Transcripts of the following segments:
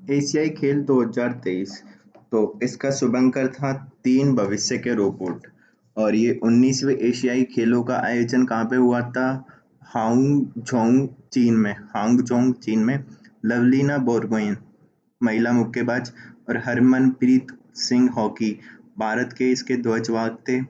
एशियाई खेल 2023। तो इसका शुभंकर था तीन भविष्य के रोबोट। और ये 19वें एशियाई खेलों का आयोजन कहाँ पे हुआ था? हांगझोंग चीन में। लवलीना बोरगोहेन महिला मुक्केबाज और हरमनप्रीत सिंह हॉकी भारत के इसके ध्वजवाहक थे।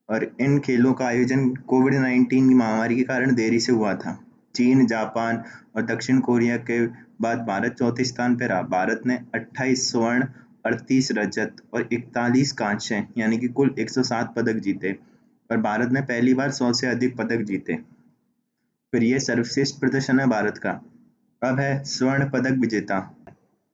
और इन खेलों का आयोजन कोविड-19 महामारी के कारण देरी से हुआ था। चीन, जापान और दक्षिण कोरिया के बाद भारत चौथे स्थान पर रहा। भारत ने 28 स्वर्ण, 38 रजत और 41 कांस्य यानी कि कुल 107 पदक जीते और भारत ने पहली बार 100 से अधिक पदक जीते। फिर ये सर्वश्रेष्ठ प्रदर्शन है भारत का। अब है स्वर्ण पदक विजेता।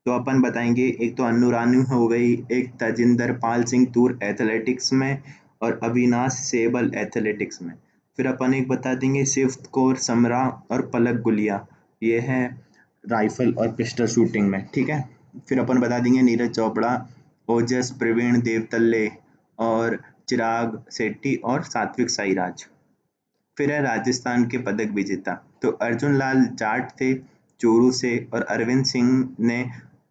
तो अपन बताएंगे, एक तो अन्नू रानू हो गई, एक तजिंदर पाल सिंह तूर एथलेटिक्स में और अविनाश सेबल एथलेटिक्स में। फिर अपन एक बता देंगे शिव कौर समरा और पलक गुलिया, ये है राइफल और पिस्टल शूटिंग में, ठीक है। फिर अपन बता देंगे नीरज चोपड़ा, ओजस प्रवीण देवतल्ले और चिराग शेट्टी और सात्विक साईराज। फिर है राजस्थान के पदक विजेता, तो अर्जुन लाल जाट थे चूरू से और अरविंद सिंह ने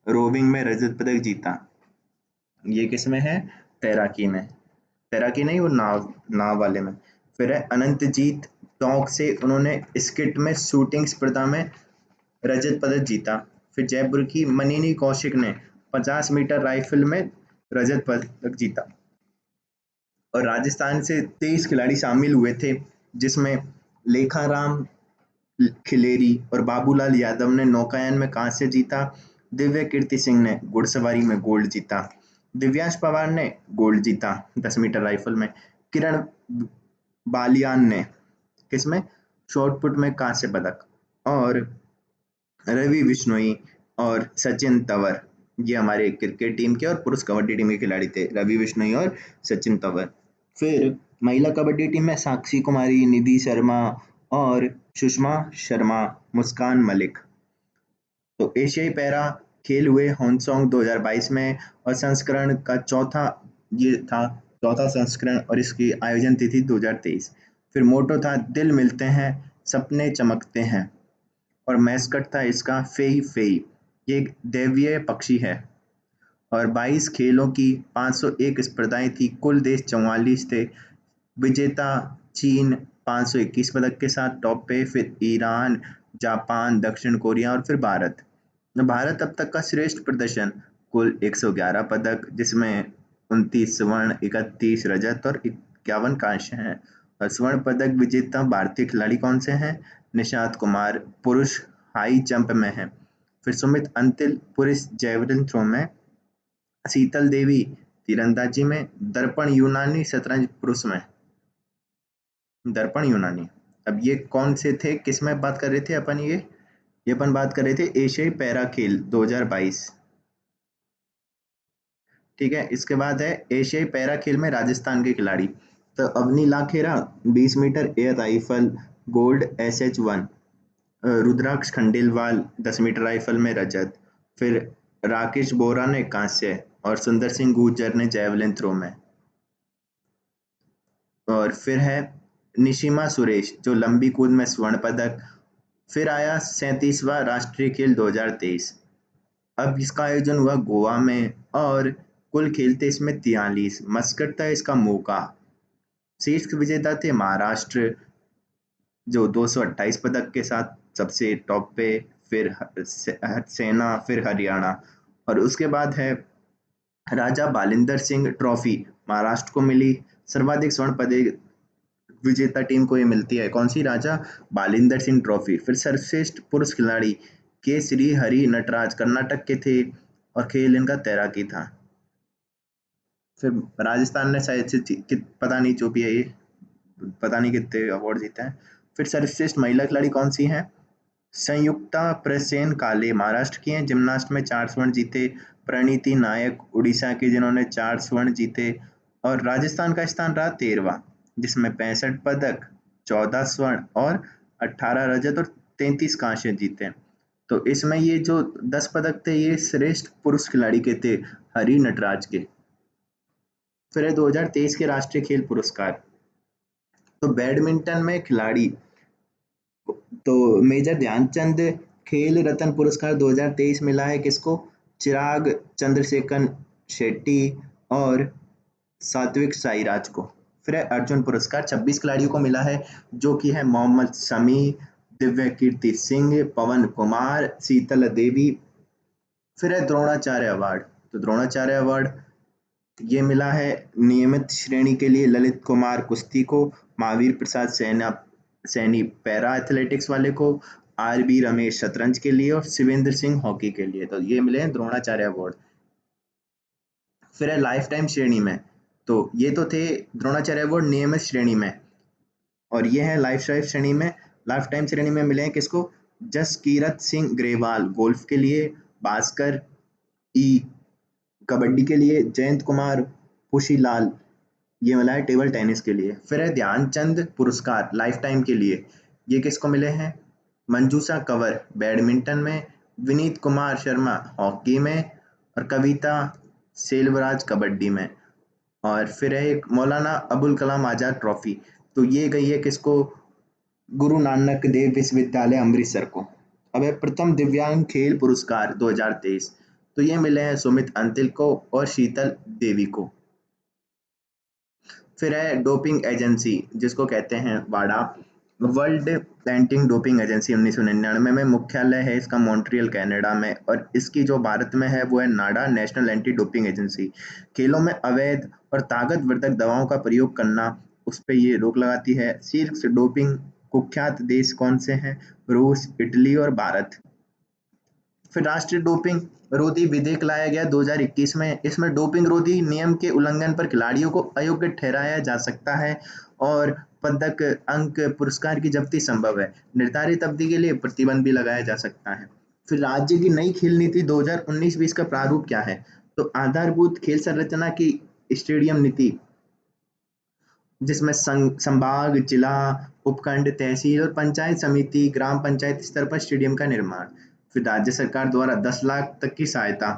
रोविंग में रजत पदक जीता। ये किस में है? तैराकी में। तैराकी नहीं, वो नाव नाव वाले में। फिर है अनंतजीत टोंक से, उन्होंने स्किट में शूटिंग स्पर्धा में रजत पदक जीता। फिर जयपुर की मनिनी कौशिक ने 50 मीटर राइफल में रजत पदक जीता। और राजस्थान से 23 खिलाड़ी शामिल हुए थे, जिसमें लेखाराम खिलेरी और बाबूलाल यादव ने नौकायन में कांस्य जीता। दिव्य कीर्ति सिंह ने घुड़सवारी में गोल्ड जीता। दिव्यांश पवार ने गोल्ड जीता 10 मीटर राइफल में। किरण बालियान ने किसमें? शॉटपुट में कांस्य पदक। और रवि बिश्नोई और सचिन तंवर, ये हमारे क्रिकेट टीम के और पुरुष कबड्डी टीम के खिलाड़ी थे, रवि बिश्नोई और सचिन तंवर। फिर महिला कबड्डी टीम में साक्षी कुमारी, निधि शर्मा और सुषमा शर्मा, मुस्कान मलिक। तो एशियाई पैरा खेल हुए होंगसोंग 2022 में और संस्करण का ये था चौथा संस्करण और इसकी आयोजन तिथि 2023। फिर मोटो था दिल मिलते हैं सपने चमकते हैं और मैस्कट था इसका फेई फेई, ये एक दैवीय पक्षी है। और 22 खेलों की 501 स्पर्धाएं थी, कुल देश 44 थे। विजेता चीन 521 पदक के साथ टॉप पे, फिर ईरान, जापान, दक्षिण कोरिया और फिर भारत। भारत अब तक का श्रेष्ठ प्रदर्शन कुल 111 पदक, जिसमें 29 स्वर्ण, 31 रजत और 51 कांस्य हैं। और स्वर्ण पदक विजेता भारतीय खिलाड़ी कौन से हैं? निशांत कुमार पुरुष हाई जंप में है, फिर सुमित अंतिल पुरुष जैवलिन थ्रो में, शीतल देवी तीरंदाजी में, दर्पण यूनानी शतरंज पुरुष में। दर्पण यूनानी, अब ये कौन से थे, किस में बात कर रहे थे अपन? ये अपन बात कर रहे थे एशियाई पैरा खेल 2022, ठीक है। इसके बाद है एशियाई पैरा खेल में राजस्थान के खिलाड़ी। तो Avani Lekhara 20 metre air rifle gold SH1, Rudraksh Khandelwal 10 metre rifle में रजत, फिर राकेश बोरा ने कांस्य और सुंदर सिंह गुर्जर ने जैवलिन थ्रो में। और फिर है निशिमा सुरेश जो लंबी कूद में स्वर्ण पदक। फिर आया 37वां राष्ट्रीय खेल 2023। अब इसका आयोजन हुआ गोवा में और कुल खेल थे इसमें 43। मस्कट था इसका मोका। शीर्ष विजेता थे महाराष्ट्र जो 228 पदक के साथ सबसे टॉप पे, फिर सेना, फिर हरियाणा। और उसके बाद है राजा बालिंदर सिंह ट्रॉफी महाराष्ट्र को मिली। सर्वाधिक स्वर्ण पदक विजेता टीम को ये मिलती है, कौन सी? राजा बालिंदर सिंह ट्रॉफी। फिर सर्वश्रेष्ठ पुरुष खिलाड़ी के श्री हरि नटराज कर्नाटक के थे और खेल इनका तैराकी था। फिर राजस्थान ने शायद से पता नहीं जो भी है ये, पता नहीं कितने अवार्ड जीते हैं। फिर सर्वश्रेष्ठ महिला खिलाड़ी कौन सी हैं? संयुक्ता प्रसेन काले महाराष्ट्र की हैं, जिम्नास्ट में 4 स्वर्ण जीते। प्रणीति नायक उड़ीसा की, जिन्होंने 4 स्वर्ण जीते। और राजस्थान का स्थान रहा 13वां, जिसमें 65 पदक, 14 स्वर्ण और 18 रजत और 33 कांस्य जीते। तो इसमें ये जो 10 पदक थे ये श्रेष्ठ पुरुष खिलाड़ी के थे, हरि नटराज के। फिर है 2023 के राष्ट्रीय खेल पुरस्कार। तो बैडमिंटन में खिलाड़ी, तो मेजर ध्यानचंद खेल रत्न पुरस्कार 2023 मिला है किसको? चिराग चंद्रशेखर शेट्टी और सात्विक साईराज को। फिर है अर्जुन पुरस्कार 26 खिलाड़ियों को मिला है, जो कि है मोहम्मद शमी, दिव्य कीर्ति सिंह, पवन कुमार, शीतल देवी। फिर है द्रोणाचार्य अवार्ड। तो द्रोणाचार्य अवार्ड ये मिला है नियमित श्रेणी के लिए ललित कुमार कुश्ती को, महावीर प्रसाद सैनी पैरा एथलेटिक्स वाले को, आर बी रमेश शतरंज के लिए और शिवेंद्र सिंह हॉकी के लिए। तो ये मिले हैं द्रोणाचार्य अवार्ड। फिर है लाइफ टाइम श्रेणी में, तो ये तो थे द्रोणाचार्य अवार्ड नियमित श्रेणी में, और ये है लाइफ टाइम श्रेणी में। लाइफ टाइम श्रेणी में मिले हैं किसको? जसकीरत सिंह ग्रेवाल गोल्फ के लिए, भास्कर ई कबड्डी के लिए, जयंत कुमार पुशीलाल ये मिला है टेबल टेनिस के लिए। फिर है ध्यानचंद पुरस्कार लाइफ टाइम के लिए, ये किसको मिले हैं? मंजूषा कंवर बैडमिंटन में, विनीत कुमार शर्मा हॉकी में और कविता सेल्वराज कबड्डी में। और फिर है एक मौलाना अबुल कलाम आजाद ट्रॉफी, तो ये गई है किसको? गुरु नानक देव विश्वविद्यालय अमृतसर को। अब है प्रथम दिव्यांग खेल पुरस्कार 2023, तो ये मिले हैं सुमित अंतिल को और शीतल देवी को। फिर है डोपिंग एजेंसी जिसको कहते हैं वाडा, वर्ल्ड एंटी डोपिंग एजेंसी 1999 में मुख्यालय है इसका मॉन्ट्रियल कनाडा में, और इसकी जो भारत में है वो है नाडा नेशनल एंटी डोपिंग एजेंसी। खेलों में अवैध और ताकतवर्धक दवाओं का प्रयोग करना उस पर ये रोक लगाती है। शीर्ष डोपिंग कुख्यात देश कौन से हैं? रूस, इटली और भारत। फिर राष्ट्रीय डोपिंग रोधी विधेयक लाया गया 2021 में। इसमें डोपिंग रोधी नियम के उल्लंघन पर खिलाड़ियों को अयोग्य ठहराया जा सकता है और पदक, अंक, पुरस्कार की जब्ती संभव है। निर्धारित अवधि के लिए प्रतिबंध भी लगाया जा सकता है। फिर राज्य की नई खेल नीति 2019-20 का प्रारूप क्या है? तो आधारभूत खेल संरचना की स्टेडियम नीति, जिसमें संभाग, जिला, उपखंड, तहसील और पंचायत समिति, ग्राम पंचायत स्तर पर स्टेडियम का निर्माण। फिर राज्य सरकार द्वारा 10 लाख तक की सहायता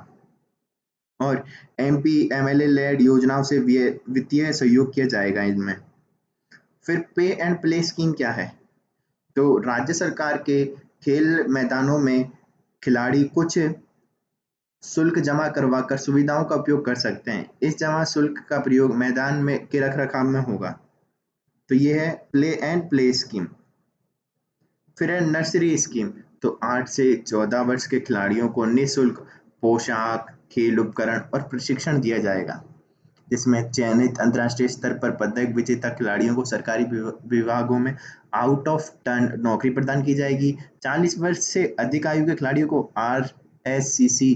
और एमपी एमएलए लेड योजनाओं से वित्तीय सहयोग किया जाएगा इनमें। फिर पे एंड प्ले स्कीम क्या है? तो राज्य सरकार के खेल मैदानों में खिलाड़ी कुछ शुल्क जमा करवाकर सुविधाओं का उपयोग कर सकते हैं। इस जमा शुल्क का प्रयोग मैदान में के रखरखाव में होगा। तो ये है प्ले एंड प्ले स्कीम। फिर है नर्सरी स्कीम, तो 8 से 14 वर्ष के खिलाड़ियों को निःशुल्क पोशाक, खेल उपकरण और प्रशिक्षण दिया जाएगा, जिसमें चयनित अंतर्राष्ट्रीय स्तर पर पदक विजेता खिलाड़ियों को सरकारी विभागों में आउट ऑफ टर्न नौकरी प्रदान की जाएगी। 40 वर्ष से अधिक आयु के खिलाड़ियों को आरएससी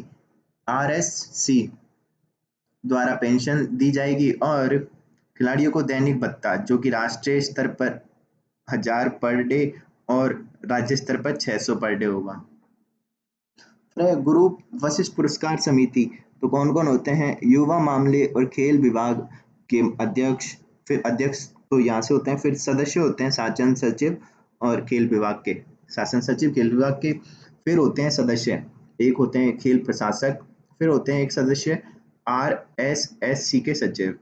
द्वारा पेंशन दी जाएगी और खिलाड़ियों को दैनिक भत्ता, जो कि राष्ट्रीय स्तर पर 1000 पर डे और राज्य स्तर पर 600 पर डे होगा। फिर गुरु वशिष्ठ पुरस्कार समिति, तो कौन कौन होते हैं? युवा मामले और खेल विभाग के अध्यक्ष, फिर अध्यक्ष तो यहाँ से होते हैं, फिर सदस्य होते हैं शासन सचिव और खेल विभाग के, शासन सचिव खेल विभाग के। फिर होते हैं सदस्य, एक होते हैं खेल प्रशासक, फिर होते हैं एक सदस्य आरएसएससी के सचिव,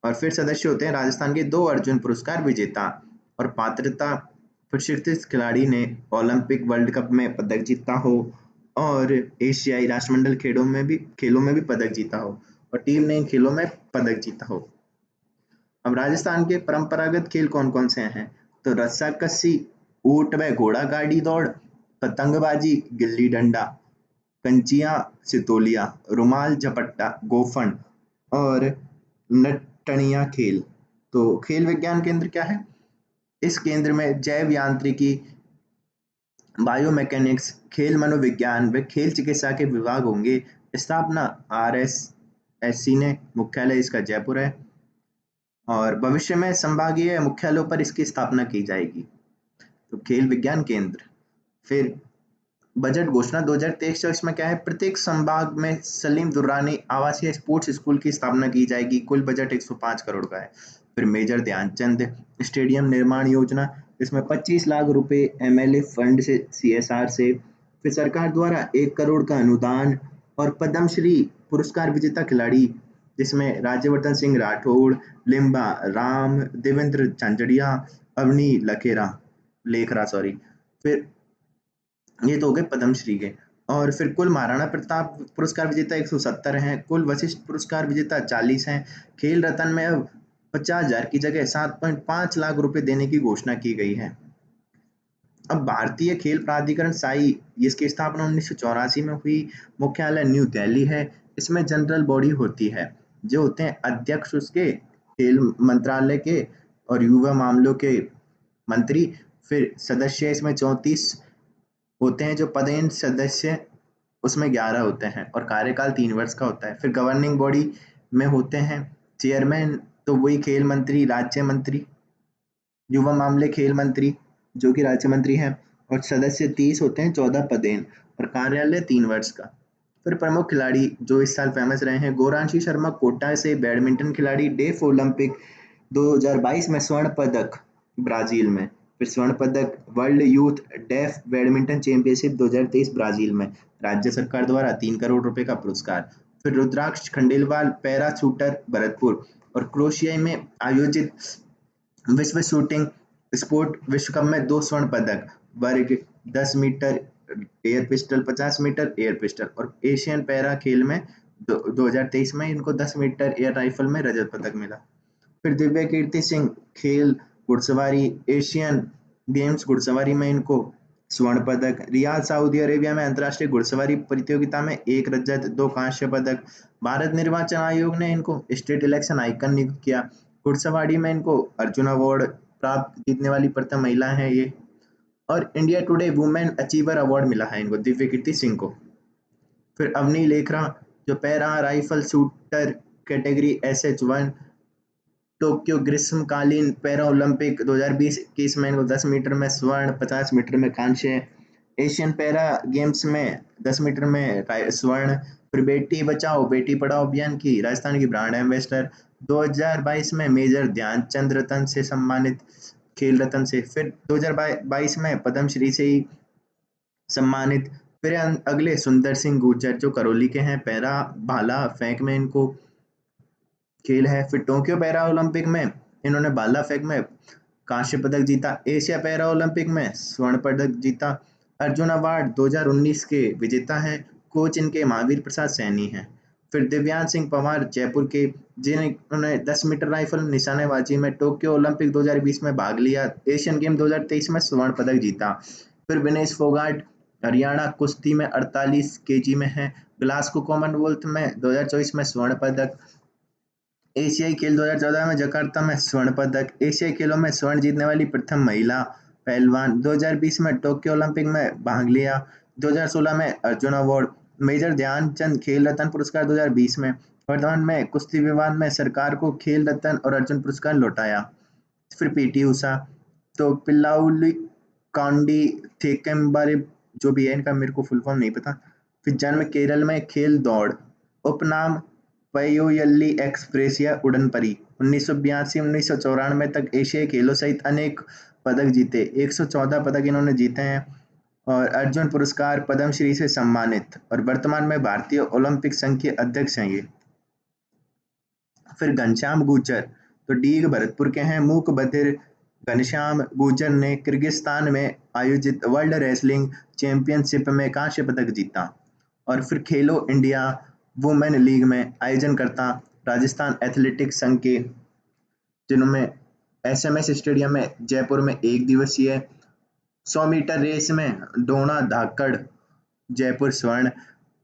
और फिर सदस्य होते हैं राजस्थान के 2 अर्जुन पुरस्कार विजेता और पात्रता प्रशिक्षित खिलाड़ी ने ओलंपिक, वर्ल्ड कप में पदक जीता हो और एशियाई राष्ट्रमंडल खेलों में भी पदक जीता हो और टीम ने इन खेलों में पदक जीता हो। अब राजस्थान के परंपरागत खेल कौन कौन से हैं? तो रस्साकसी, ऊंट व घोड़ा गाड़ी दौड़, पतंगबाजी, गिल्ली डंडा, कंचिया सितोलिया, रुमाल झपट्टा, गोफन और नटनिया खेल। तो खेल विज्ञान केंद्र क्या है? इस केंद्र में जैव यांत्रिकी, बायोमैकेनिक्स, खेल मनोविज्ञान व खेल चिकित्सा के विभाग होंगे। स्थापना आरएसएससी ने, मुख्यालय इसका जयपुर है और भविष्य में संभागीय मुख्यालयों पर इसकी स्थापना की जाएगी। तो खेल विज्ञान केंद्र। फिर बजट घोषणा 2023-24 में क्या है? प्रत्येक संभाग में सलीम दुर्रानी आवासीय स्पोर्ट्स स्कूल की स्थापना की जाएगी। कुल बजट 105 करोड़ का है। फिर मेजर ध्यानचंद स्टेडियम निर्माण योजना, इसमें 25 लाख रुपए एमएलए फंड से, सीएसआर से। फिर सरकार द्वारा 1 करोड़ का अनुदान और पद्मश्री पुरस्कार विजेता खिलाड़ी, जिसमें राज्यवर्धन सिंह राठौड़, लिम्बा राम, देवेंद्र झांझड़िया, अवनी लेखरा। फिर ये तो हो गए पद्मश्री के। और फिर कुल महाराणा प्रताप पुरस्कार विजेता 170 हैं, कुल वशिष्ठ पुरस्कार विजेता 40 हैं। खेल रत्न में अब 50,000 की जगह 7.5 लाख रुपए देने की घोषणा की गई है। अब भारतीय खेल प्राधिकरण साई, जिसकी स्थापना 1984 में हुई, मुख्यालय न्यू दिल्ली है। इसमें जनरल बॉडी होती है, जो होते हैं अध्यक्ष उसके, खेल मंत्रालय के और युवा मामलों के मंत्री। फिर सदस्य इसमें 34 होते हैं जो पदेन सदस्य, उसमें 11 होते हैं और कार्यकाल 3 वर्ष का होता है। फिर गवर्निंग बॉडी में होते हैं चेयरमैन, तो वही खेल मंत्री, राज्य मंत्री, युवा मामले खेल मंत्री जो कि राज्य मंत्री हैं, और सदस्य 30 होते हैं, 14 पदेन, और कार्यालय 3 वर्ष का। फिर प्रमुख खिलाड़ी जो इस साल फेमस रहे हैं: गौरांशी शर्मा कोटा से बैडमिंटन खिलाड़ी, डेफ ओलंपिक 2022 में स्वर्ण पदक ब्राजील में। फिर स्वर्ण पदक world youth deaf badminton championship 2023 Brazil में, राज्य सरकार द्वारा 3 करोड़ रुपए का पुरस्कार। फिर रुद्राक्ष खंडेलवाल पैरा शूटर भरतपुर और क्रोशिया में आयोजित विश्व शूटिंग स्पोर्ट विश्व कप में 2 स्वर्ण पदक, वर्ग 10 metre air pistol, 50 metre air pistol, और एशियन पैरा खेल में 2023 में इनको 10 मीटर एयर राइफल में रजत पदक मिला। फिर दिव्य कीर्ति सिंह खेल घुड़सवारी, एशियन गेम्स घुड़सवारी में इनको स्वर्ण पदक। रियाद सऊदी अरेबिया में अंतर्राष्ट्रीय घुड़सवारी प्रतियोगिता में 1 रजत 2 कांस्य पदक। भारत निर्वाचन आयोग ने इनको स्टेट इलेक्शन आइकन नियुक्त किया। घुड़सवारी में इनको अर्जुन अवार्ड प्राप्त जीतने वाली प्रथम महिला है ये। और India today women achiever award मिला है इनको, दिव्य कीर्ति सिंह को। फिर अवनी लेखरा जो para rifle shooter category SH1 Tokyo ग्रीष्मकालीन पैरा ओलंपिक 2020-21 में इनको 10 मीटर में स्वर्ण, 50 मीटर में कांस्य। एशियन पैरा गेम्स में 10 मीटर में स्वर्ण। फिर बेटी बचाओ बेटी पढ़ाओ अभियान की राजस्थान की ब्रांड एम्बेसडर, 2022 में मेजर ध्यानचंद रत्न से सम्मानित, खेल रत्न से। फिर 2022 में पद्मश्री से ही सम्मानित। फिर अगले सुंदर सिंह गुर्जर जो करौली के हैं, पैरा भाला फेंक में इनको खेल है। फिर टोक्यो पैरा ओलंपिक में इन्होंने भाला फेंक में कांस्य पदक जीता। एशिया पैरा ओलंपिक में स्वर्ण पदक जीता। अर्जुन अवार्ड 2019 के विजेता हैं। कोच इनके महावीर प्रसाद सैनी हैं। फिर दिव्यांश सिंह पवार जयपुर के, जिन्होंने 10 मीटर राइफल निशानेबाजी में टोक्यो ओलंपिक 2020 में भाग लिया। एशियन गेम 2023 में स्वर्ण पदक जीता। फिर विनेश फोगाट हरियाणा कुश्ती में 48 केजी में है। ग्लासगो कॉमनवेल्थ में 2024 में स्वर्ण पदक। एशियाई खेल 2014 में जकार्ता में स्वर्ण पदक। एशियाई खेलों में स्वर्ण जीतने वाली प्रथम महिला पहलवान। 2020 में टोक्यो ओलंपिक में भाग लिया। 2016 में अर्जुन अवार्ड। मेजर ध्यानचंद खेल रत्न पुरस्कार 2020 में। वर्तमान में कुश्ती विवाद में सरकार को खेल रत्न और अर्जुन पुरस्कार लौटाया। फिर पीटी उषा तो पिल्लाउली कांडी थेक्केमबारे, जो भी है इनका मेरे को फुल फॉर्म नहीं पता। फिर जन्म केरल में, खेल दौड़, उपनाम पयोयल्ली एक्सप्रेस या उड़न परी। 1982-1994 तक एशियाई खेलों सहित अनेक पदक जीते, 114 पदक इन्होंने जीते हैं। और अर्जुन पुरस्कार, पद्मश्री से सम्मानित, और वर्तमान में भारतीय ओलंपिक संघ के अध्यक्ष हैं ये। फिर घनश्याम गुर्जर तो डीग भरतपुर के हैं। मूक बधिर घनश्याम गुर्जर ने किर्गिस्तान में आयोजित वर्ल्ड रेसलिंग चैंपियनशिप में कांस्य पदक जीता। और फिर खेलो इंडिया वुमेन लीग में आयोजनकर्ता राजस्थान एथलेटिक्स संघ के, जिनमें SMS स्टेडियम में जयपुर में 1 दिवसीय 100 मीटर रेस में डोना धाकड़ जयपुर स्वर्ण,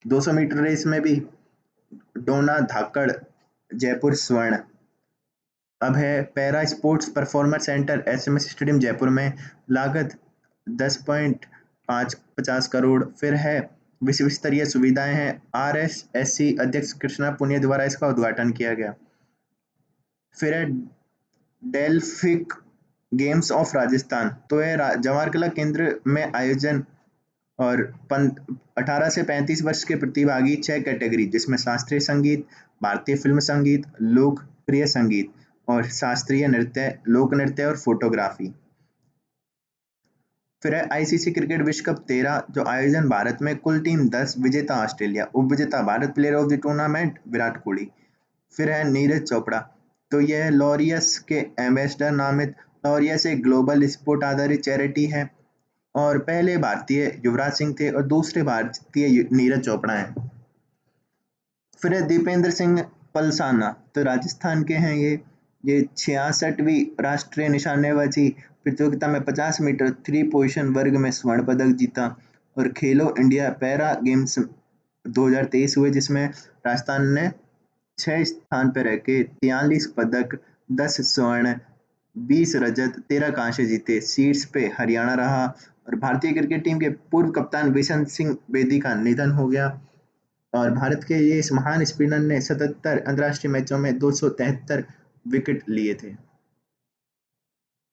200 मीटर रेस में भी डोना धाकड़ जयपुर स्वर्ण। अब है para sports performance centre SMS stadium Jaipur में, लागत 10.5 करोड़। फिर है विश्व स्तरीय सुविधाएं हैं। RSSC अध्यक्ष कृष्णा पुनिया द्वारा इसका उद्घाटन किया गया। फिर है डेल्फिक गेम्स ऑफ राजस्थान, तो है जवाहर कला केंद्र में आयोजन, और 18 से 35 वर्ष के प्रतिभागी 6 कैटेगरी, जिसमें शास्त्रीय संगीत, भारतीय फिल्म संगीत, लोकप्रिय संगीत और शास्त्रीय नृत्य, लोक नृत्य और फोटोग्राफी। फिर है ICC क्रिकेट विश्व कप 13 जो आयोजन भारत में, कुल टीम 10, विजेता ऑस्ट्रेलिया, उप विजेता Bharat, player of the tournament Virat Kohli. फिर है नीरज चोपड़ा, तो यह लॉरियस के एम्बेसडर नामित। लॉरियस एक ग्लोबल स्पोर्ट आधारित चैरिटी है। और पहले भारतीय युवराज सिंह थे और दूसरे भारतीय नीरज चोपड़ा हैं। फिर है दीपेंद्र सिंह पलसाना, तो राजस्थान के हैं ये 66वीं राष्ट्रीय निशानेबाजी प्रतियोगिता में 50 मीटर थ्री पोजिशन वर्ग में स्वर्ण पदक जीता। और खेलो इंडिया पैरा गेम्स 2023 हुए जिसमें राजस्थान ने 6 स्थान पर रह के 43 पदक, 10 स्वर्ण, 20 रजत, 13 कांस्य जीते। शीर्ष पे हरियाणा रहा। और भारतीय क्रिकेट टीम के पूर्व कप्तान बिशन सिंह बेदी का निधन हो गया। और भारत के ये इस महान स्पिनर ने 77 अंतर्राष्ट्रीय मैचों में 273 विकेट लिए थे।